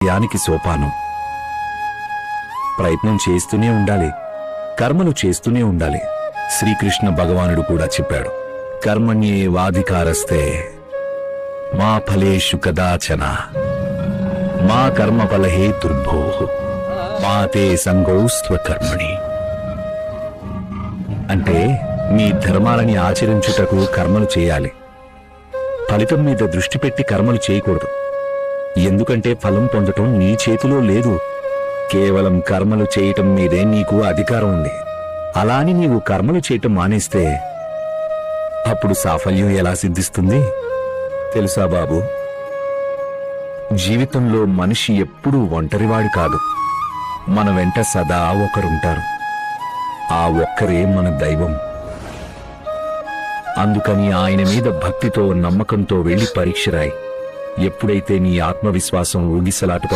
యానికి సోపానం. ప్రయత్నం చేస్తూనే ఉండాలి, కర్మలు చేస్తూనే ఉండాలి. శ్రీకృష్ణ భగవానుడు కూడా చెప్పాడు, కర్మణ్యేవాధికారస్తే మా ఫలేషు కదాచన మా కర్మఫలహేతుర్భో మాతే సంగౌ స్వకర్మణి. అంటే మీ ధర్మాలని ఆచరించుటకు కర్మలు చేయాలి, ఫలితం మీద దృష్టి పెట్టి కర్మలు చేయకూడదు. ఎందుకంటే ఫలం పొందటం నీ చేతిలో లేదు, కేవలం కర్మలు చేయటం మీదే నీకు అధికారం ఉంది. అలా అని నీవు కర్మలు చేయటం మానేస్తే అప్పుడు సాఫల్యం ఎలా సిద్ధిస్తుంది తెలుసా బాబు? జీవితంలో మనిషి ఎప్పుడూ ఒంటరివాడు కాదు, మన వెంట సదా ఒకరుంటారు. ఆ ఒక్కరే మన దైవం. అందుకని ఆయన మీద భక్తితో, నమ్మకంతో వెళ్లి పరీక్ష రాయి. ఎప్పుడైతే నీ ఆత్మవిశ్వాసం ఊగిసలాట